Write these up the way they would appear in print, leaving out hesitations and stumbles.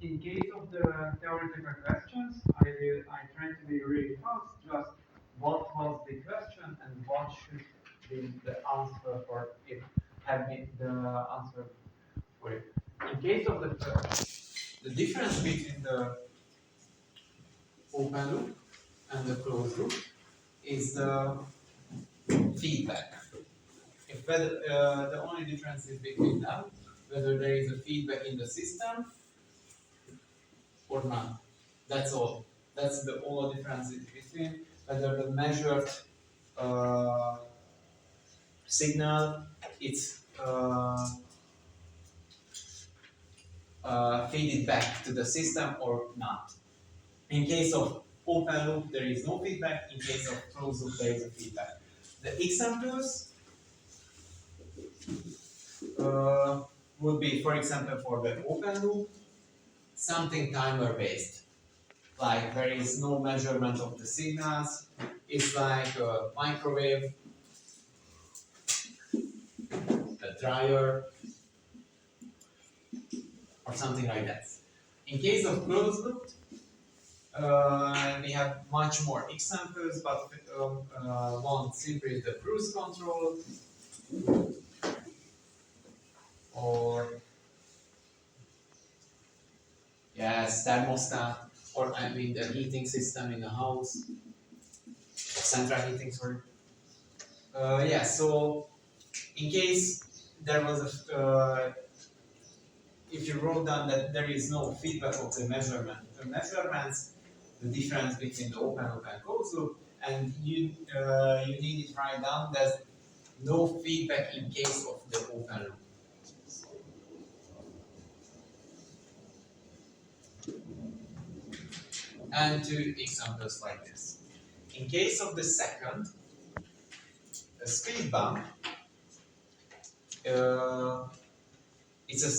in case of the theoretical questions, I try to be really fast. Just what was the question and what should be the answer for it. Have been the answer for it. In case of the difference between the open loop and the closed loop is the feedback. If whether, the only difference is between them, whether there is a feedback in the system or not. That's all. That's the only difference between whether the measured uh, signal it's feeded back to the system or not. In case of open loop, there is no feedback. In case of closed loop, there is a feedback. The examples would be, for example, for the open loop, something timer based. Like there is no measurement of the signals. It's like a microwave, a dryer, or something like that. In case of closed loop, we have much more examples, but one simply is the cruise control, or yes, thermostat, or I mean the heating system in the house, central heating, sorry. Yeah, so in case there was if you wrote down that there is no feedback of the measurements, the difference between the open loop and closed loop, and you need it write down that no feedback in case of the open loop. And two examples like this. In case of the second, a speed bump, it's a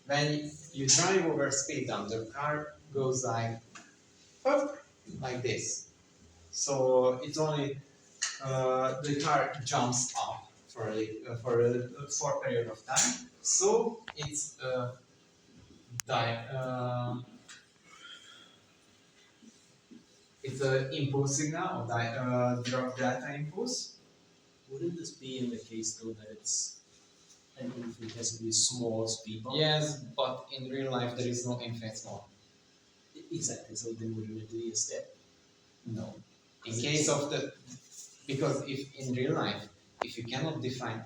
when you drive over speed bump, the car goes like this. So it's only the car jumps up for a short period of time. So it's it's an impulse signal or drop data impulse. Wouldn't this be in the case though that it's an infinitesimally small speed bump? Yes, but in real life there is no infinite small. Exactly. So then wouldn't it be a step? No. In case of the because if in real life if you cannot define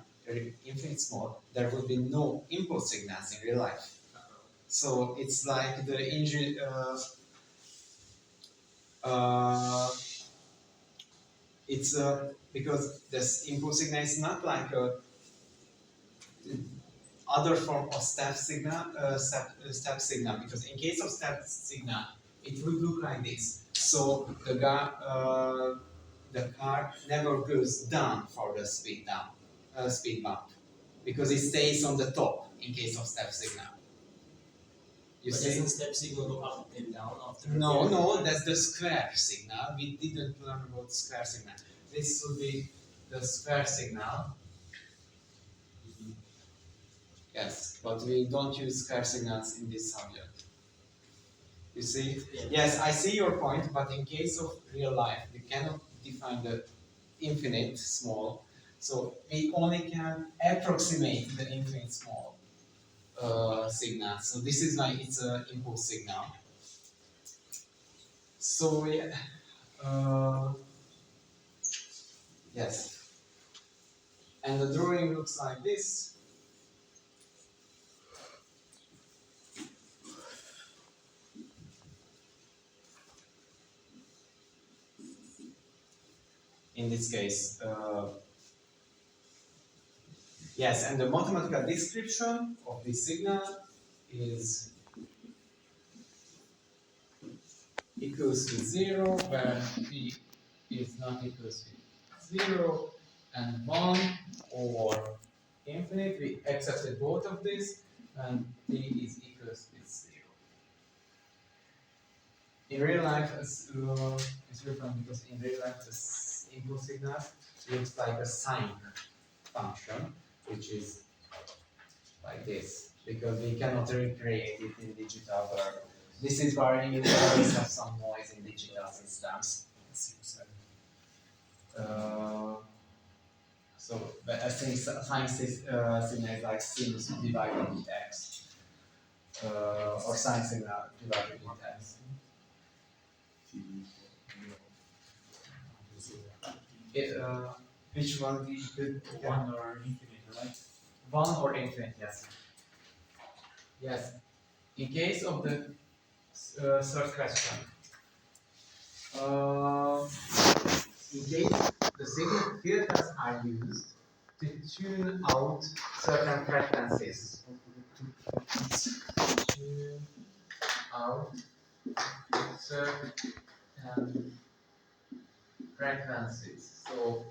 infinite small, there will be no impulse signals in real life. So it's like the injury. It's because this impulse signal is not like a other form of step signal, step signal. Because in case of step signal, it would look like this. So the car never goes down for the speed bump, because it stays on the top in case of step signal. You but doesn't step signal go up and down after? No, that's the square signal. We didn't learn about square signal. This would be the square signal. Yes, but we don't use square signals in this subject. You see? Yeah. Yes, I see your point, but in case of real life, we cannot define the infinite small. So we only can approximate the infinite small signal. So this is why it's an impulse signal. So yeah, yes. And the drawing looks like this. In this case, yes, and the mathematical description of this signal is equals to 0, where p is not equals to 0, and 1 over infinite. We accepted both of these, and p is equals to 0. In real life, it's different because in real life, this impulse signal looks like a sine function, which is like this. because we cannot recreate it in digital world. This is why you always have some noise in digital systems. So, but I think science signal is like sinus divided with x, or sine signal divided with x. Which one we could? One or infinite, right? One or infinite, yes. Yes. In case of the third question, in case the signal filters are used to tune out certain frequencies. Tune out certain frequencies. So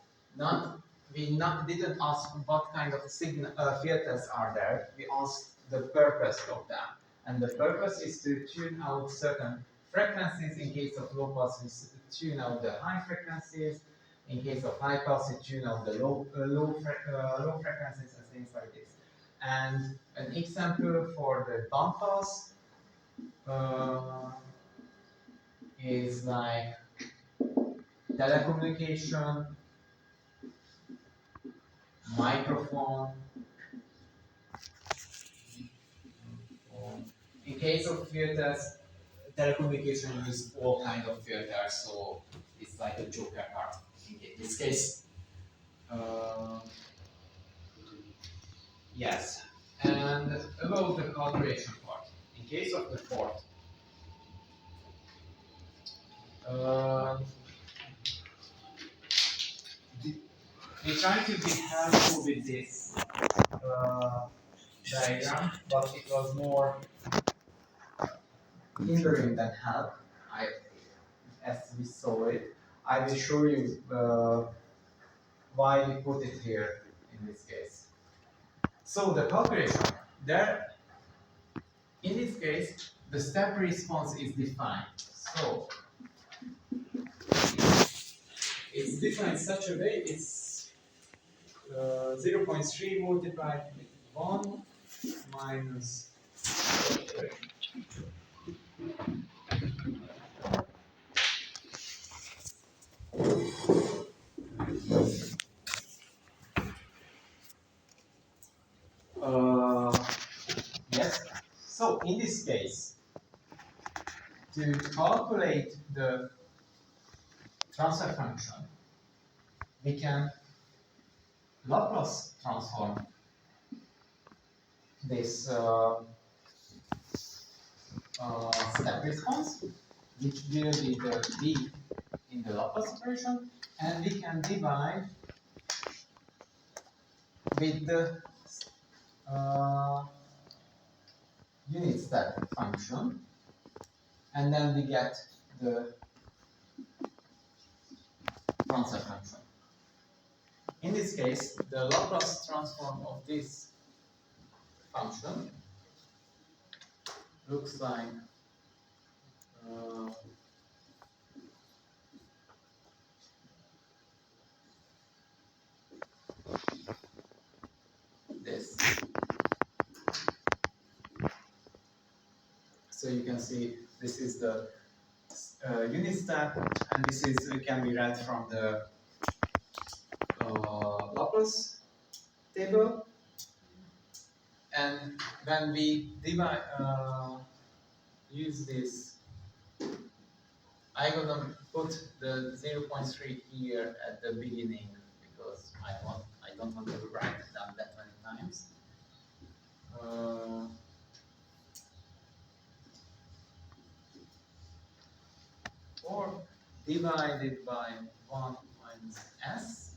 we didn't ask what kind of signal filters are there. We asked the purpose of them, and the purpose is to tune out certain frequencies. In case of low pass, we tune out the high frequencies. In case of high pass, we tune out the low frequencies and things like this. And an example for the band pass is like telecommunication, microphone. In case of filters, telecommunication use all kind of filters, so it's like a joker card. In this case, yes. And about the calculation part, in case of the fourth, we try to be helpful with this diagram, but it was more hindering than help. As we saw it, I will show you why we put it here in this case. So the calculation, there, in this case, the step response is defined. So it's defined in such a way, it's 0.3 multiplied with 1 minus yes. So in this case, to calculate the transfer function, we can Laplace transform this step response, which will be the d in the Laplace operation, and we can divide with the unit step function, and then we get the transfer function. In this case, the Laplace transform of this function looks like this. So you can see this is the unit step, and this is can be read from the Laplace table. And when we divide, use this, I'm gonna put the 0.3 here at the beginning because I don't want to write it down that many times. Or divided by 1 minus s.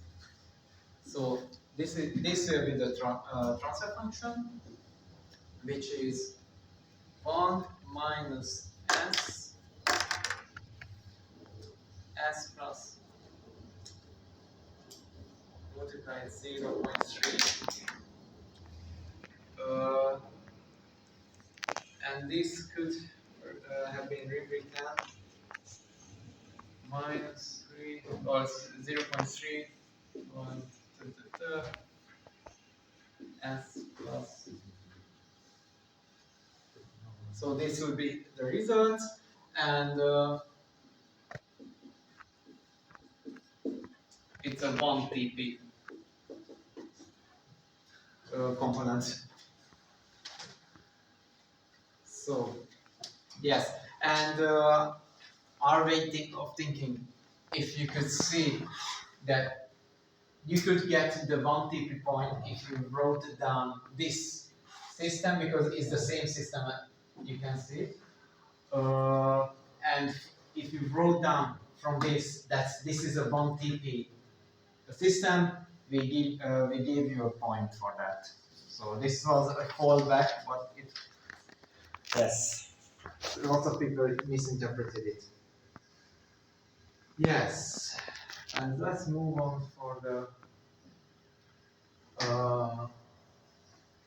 So this will be the transfer function, which is 1 minus s plus multiplied 0.3. And this could have been rewritten minus 3 or 0.3 s plus So this will be the result, and it's a 1 TP component. So yes, and our way of thinking, if you could see that you could get the 1 TP point if you wrote down this system, because it's the same system you can see. And if you wrote down from this that this is a 1 TP system, we gave you a point for that. So this was a fallback, but yes, lots of people misinterpreted it. Yes, and let's move on for the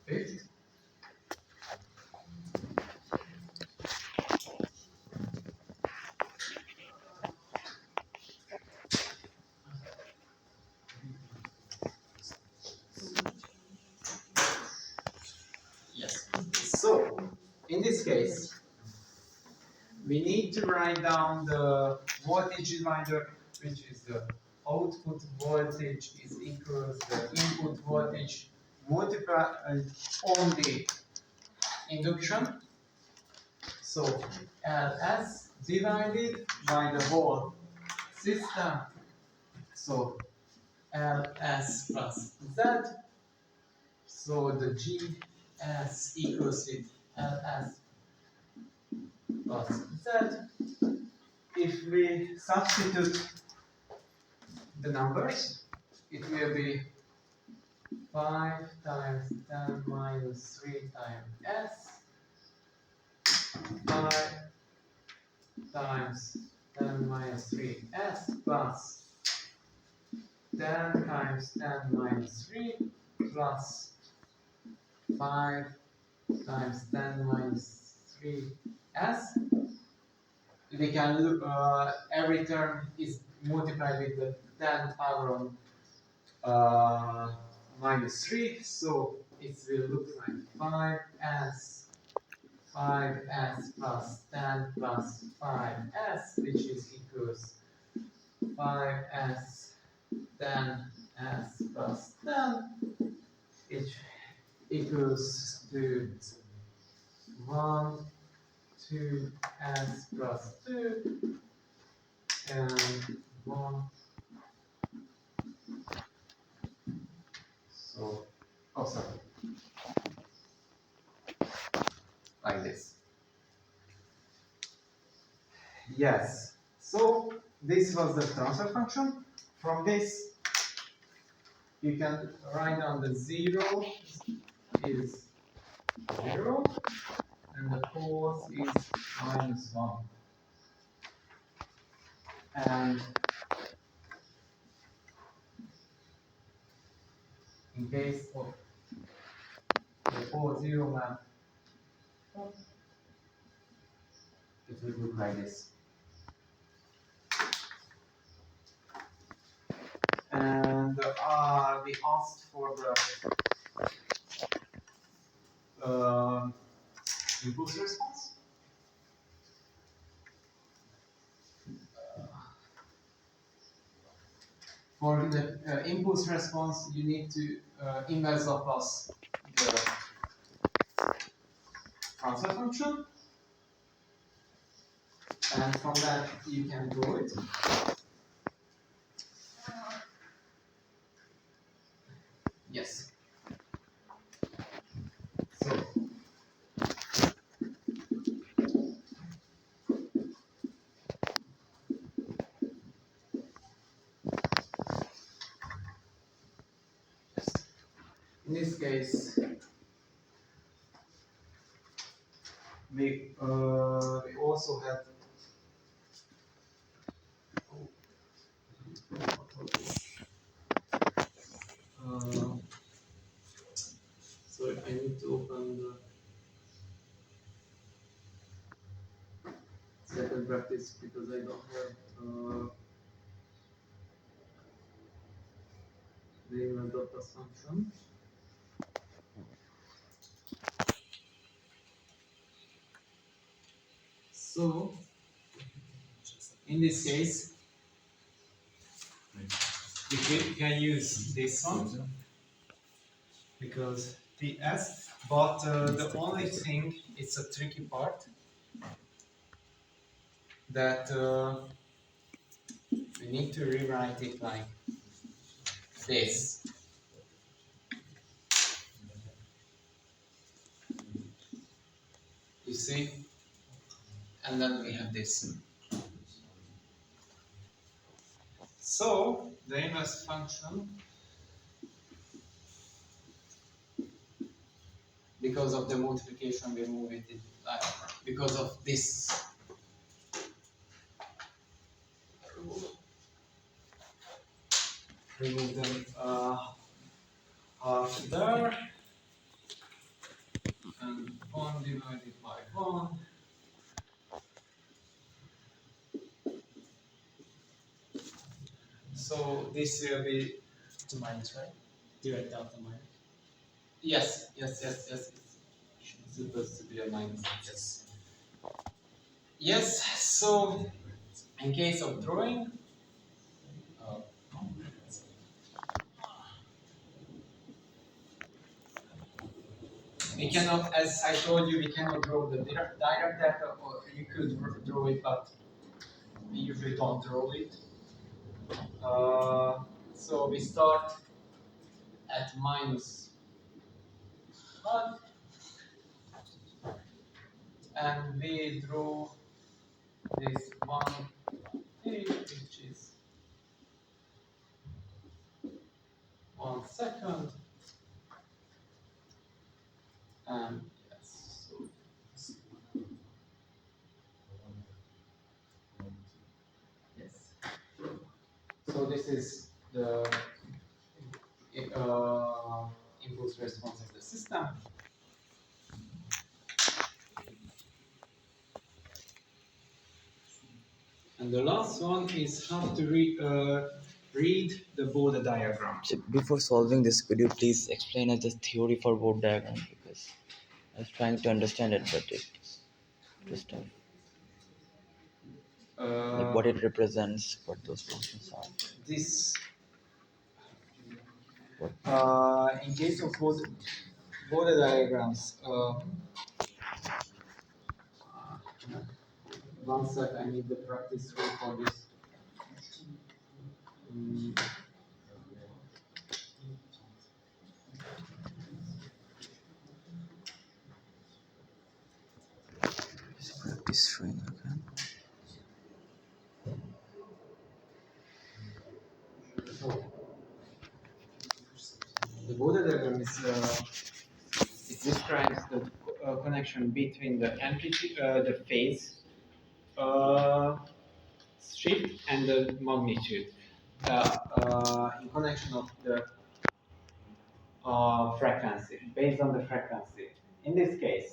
fifth. Yes. So in this case, we need to write down the voltage divider, which is the output voltage is equals the input voltage multiplied on the induction. So Ls divided by the whole system. So Ls plus Z. So the Gs equals with Ls plus Z. If we substitute the numbers, it will be 5 times 10 minus 3 times S, 5 times 10 minus 3 S plus 10 times 10 minus 3 plus 5 times 10 minus 3 S. We can look, every term is multiplied with the 10 power on minus 3, so it will look like 5s plus 10 plus 5s, which is equals 5s 10s plus 10, which equals to 1, 2s plus 2, and 1. So, oh sorry, like this. Yes, so this was the transfer function. From this, you can write down the 0 is 0, and the cos is minus 1. And in case of the cos 0 map, it will look like this. And we asked for the impulse response. For the impulse response, you need to inverse Laplace the transfer function, and from that you can draw it. Yes. So in this case, we also have sorry, I need to open the second practice because I don't have the inverse Laplace function. So in this case, we can use this one because TS, but the only thing, it's a tricky part that we need to rewrite it like this. You see? And then we have this. So the inverse function, because of the multiplication, we move it because of this rule. Remove them half there, and 1 divided by 1. So this will be, It's a minus, right? You write down the minus. yes. It's supposed to be a minus. Yes. Yes, so in case of drawing, we cannot, as I told you, we cannot draw the direct data, or you could draw it, but we usually don't draw it. So we start at -1, and we draw this 1 which is 1 second, and yes, so yes. So this is the impulse response of the system. And the last one is how to read the Bode diagram. So before solving this, could you please explain us the theory for Bode diagram? Because I was trying to understand it, but it's just tough. Like what it represents, what those functions are. This, in case of Bode diagrams, one sec, I need the practice rule for this. Practice showing again. So, the Bode diagram is it describes the connection between the amplitude, the phase shift and the magnitude in connection of the frequency, based on the frequency. In this case,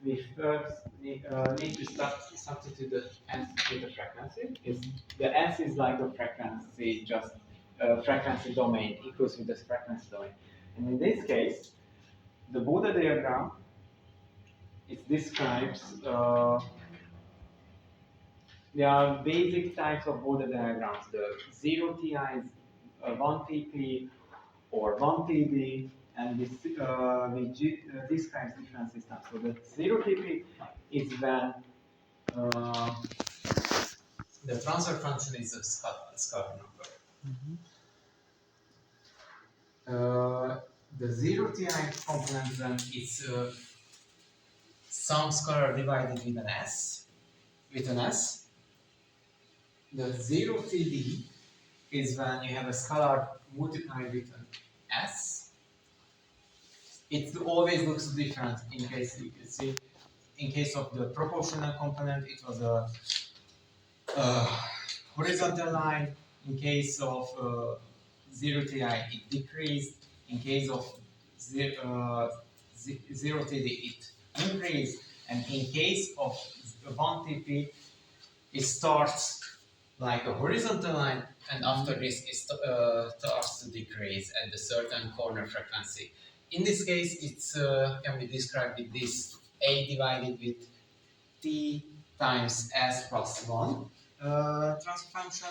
we first need to substitute the s with the frequency. The s is like the frequency, just frequency domain equals with the frequency domain. And in this case, the Bode diagram, it describes there are basic types of Bode diagrams. The 0 Ti is 1 TP or 1 TB, and this describes different systems. So the 0 TP is when the transfer function is a scalar number. The 0 Ti component then is some scalar divided with an s. The 0 TD is when you have a scalar multiplied with an s. It always looks different in case you can see. In case of the proportional component, it was a horizontal line. In case of 0 Ti, it decreased. In case of 0 TD, it increased. And in case of 1 TP, it starts like a horizontal line, and after this, it starts to decrease at a certain corner frequency. In this case, it can be described with this A divided with t times s plus 1 transfer function.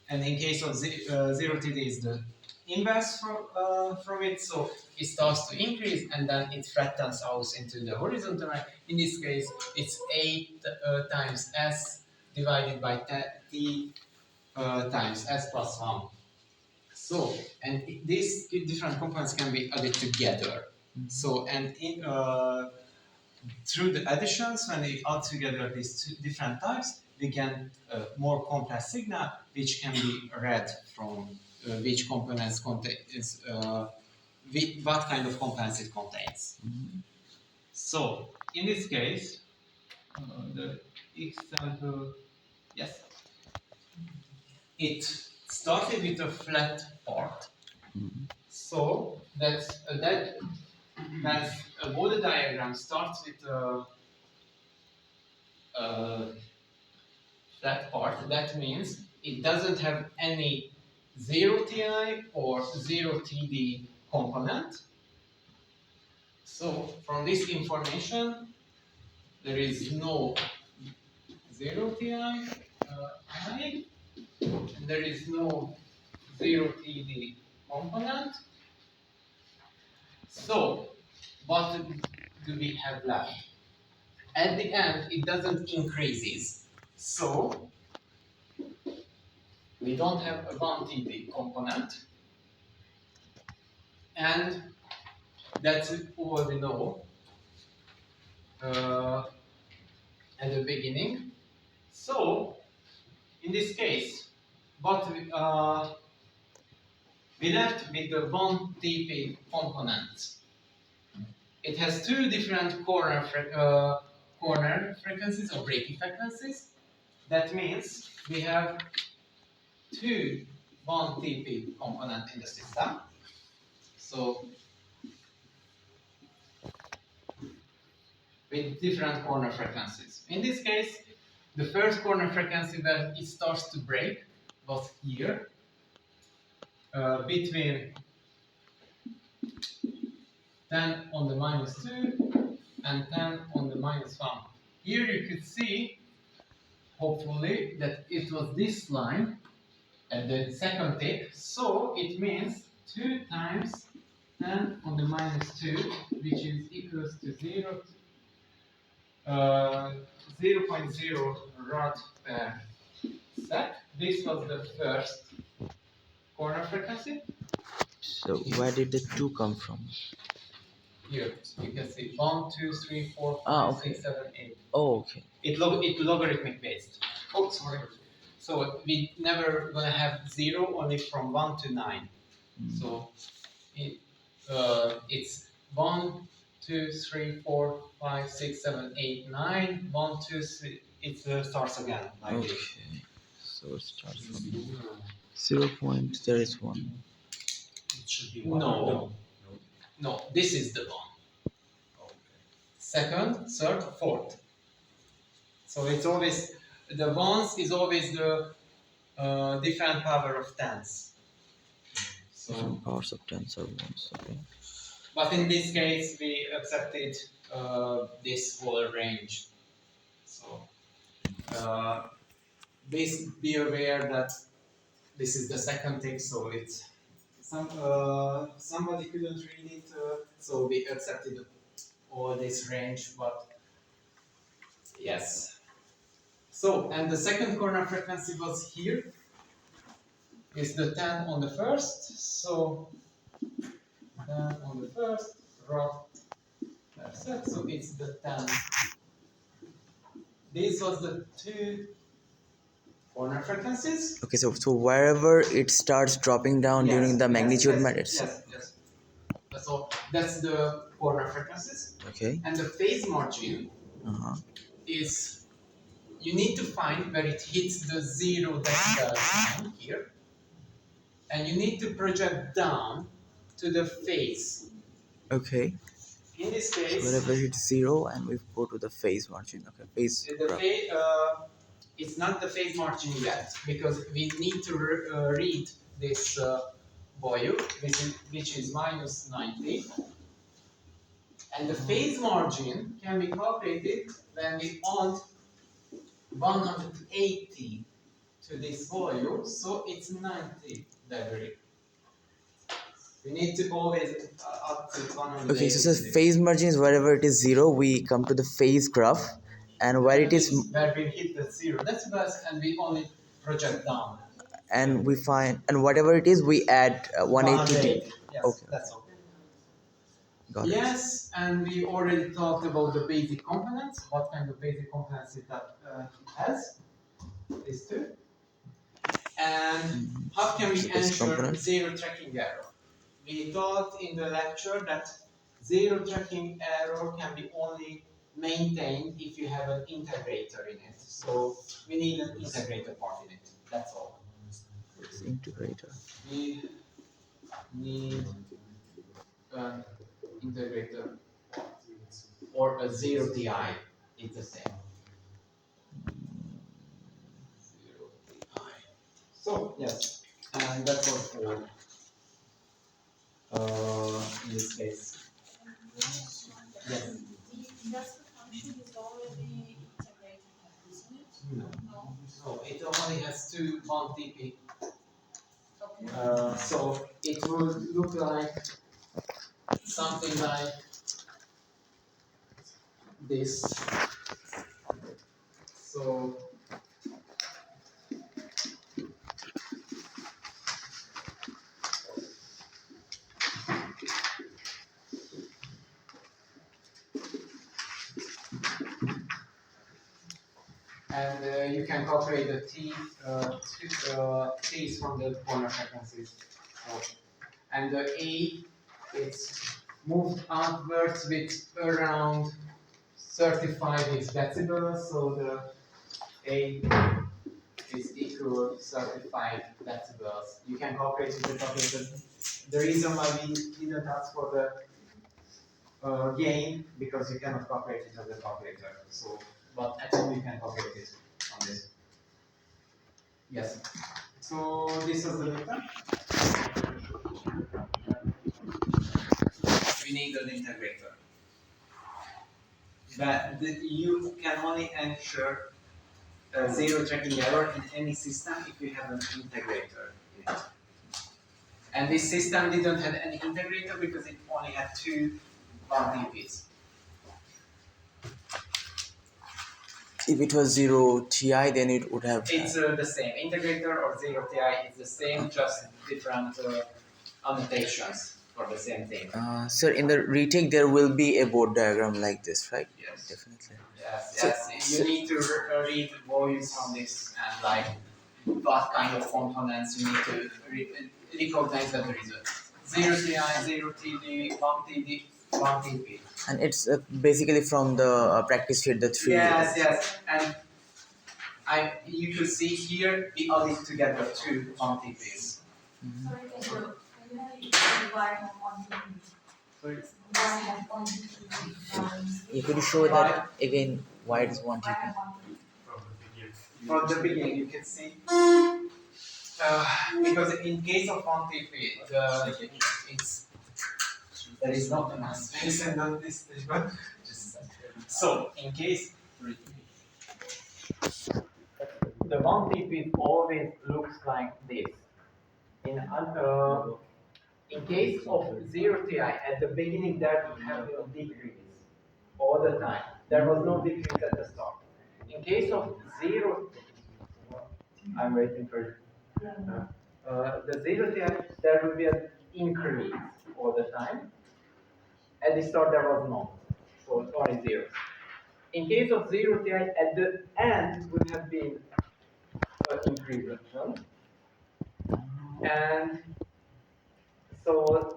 And in case of 0 t is the inverse from it, so it starts to increase and then it flattens out into the horizontal line. In this case, it's 8 times s divided by t times s plus 1. So, and these different components can be added together. So, and through the additions, when we add together these two different types, we get a more complex signal, which can be read from which components contains, what kind of components it contains. So, in this case, the example, yes, it started with a flat part. So that when a Bode diagram starts with a flat part, that means it doesn't have any 0 Ti or 0 Td component. So from this information, there is no 0 Ti, and there is no 0 Td component. So what do we have left? At the end, it doesn't increases. So we don't have a 1 Td component. And that's all we know at the beginning. So in this case, what we left with the 1 Tp component. It has two different corner frequencies or breaking frequencies. That means we have two 1 Tp component in the system. So with different corner frequencies. In this case, the first corner frequency where it starts to break was here, between 10 on the -2 and 10 on the -1. Here you could see, hopefully, that it was this line at the second tip, so it means 2 times 10 on the -2, which is equals to 0.0 rod per sec. This was the first corner frequency. So where did the 2 come from? Here you can see 1, 2, 3, 4, 5, Okay. 6, 7, 8. Oh, okay. It logarithmic based. Oh, sorry. So we never gonna have 0 only from 1 to 9. So it's 1, 2, 3, 4, 5, 6, 7, 8, 9. 1, 2, 3. It starts again like this. Okay. So it starts from 0 point, there is 1. It should be one. No. No, this is the 1. Second, third, fourth. So it's always, the ones is always the different power of tens. So, Different powers of tens or ones. Okay. but in this case, we accepted this whole range. So, please be aware that this is the second tick, so it's somebody couldn't read it, so we accepted all this range, but yes. So, and the second corner frequency was here, is the 10 on the first, so 10 on the first, rod per sec, so it's the 10. This was the two corner frequencies. Okay, so wherever it starts dropping down Yes, during the yes, magnitude yes, matters. Yes. So that's the corner frequencies. Okay. And the phase margin is, you need to find where it hits the 0 decibel line here. And you need to project down to the phase. Okay. In this So case, wherever it's 0 and we go to the phase margin. Okay, phase. the phase, it's not the phase margin yet, because we need to read this value, which is -90. And the phase margin can be calculated when we add 180 to this value, so it's 90 degree. We need to always up to 180. Okay, so phase margin is wherever it is 0, we come to the phase graph, and where it is, where we hit the 0 decibels and we only project down. and we find, and whatever it is, we add 180 to. Yes, Okay, that's all. got it. Yes, and we already talked about the basic components. What kind of basic components it has? These two. And how can we So basic ensure component. zero tracking error? We taught in the lecture that zero tracking error can be only maintained if you have an integrator in it. So we need an integrator part in it. That's all. Integrator. We need an integrator or a zero TI. It's the same. Zero TI. So yes, and that's all for in this case. Yes. The industrial function is already integrated, isn't it? No. No. So it only has 1 TP. Okay. So it will look like something like this. So and you can calculate the T's from the corner frequencies. So, and the A, it's moved outwards with around 35 decibels, so the A is equal to 35 decibels. You can calculate it with the calculator. The reason why we didn't ask for the gain, because you cannot calculate it on the calculator. So, but at home you can calculate it on this. Yes. So this is the meter. We need an integrator. But you can only ensure zero tracking error in any system if you have an integrator in it. And this system didn't have any integrator because it only had 1 TPs. If it was 0 TI, then it would have. It's the same. Integrator or zero TI is the same, just different annotations for the same thing. Sir, in the retake, there will be a board diagram like this, right? Yes. Definitely. Yes, So- yes. You need to read values from this and like what kind of components you need to recognize that there is a 0 TI, 0 TD, 1 TD, 1 TP. And it's basically from the practice sheet, the 3. Yes, yes. And you could see here we added together 2 1 TPs. Sorry, can you divide on Sorry. Could you show that again? Why it is 1 TP? From the beginning, you can see. Because in case of 1 TP, there is not enough space and not this thing, but so in case the 1 TP always looks like this. In case of 0 TI, at the beginning there would have been a decrease all the time. There was no decrease at the start. In case of 0, I'm waiting for the 0 TI, there will be an increase all the time. At the start there was none, so it's only 0. In case of 0 TI, at the end would have been an increase as well. And so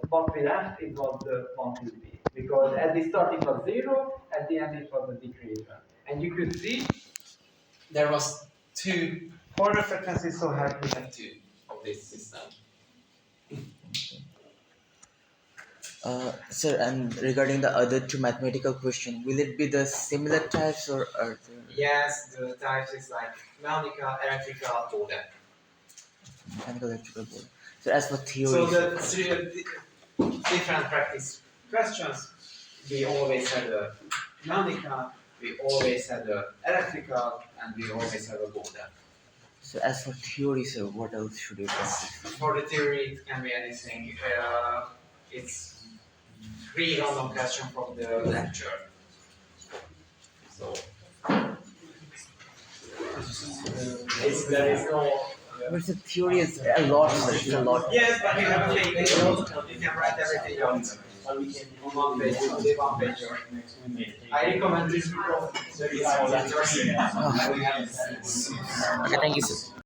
what we left it was the 1 TP, because at the start it was 0, at the end it was a decrease. And you could see there was 2 quarter frequencies, so we have 2 of this system. Sir, and regarding the other 2 mathematical question, will it be the similar types or are there Yes, the types is like mechanical, electrical, all that. mechanical, electrical board? So as for theory, So the 3 different practice questions we always had a mechanical, we always had a electrical, and we always have a border. So as for theory, sir, what else should we practice? For the theory, it can be anything. It's three random question from the lecture. So there is no. But the theory is a lot, sir. It's a lot. Yes, but we have a page. You can write everything down. On one page, only one page. I recommend this because there is Okay, thank you, sir.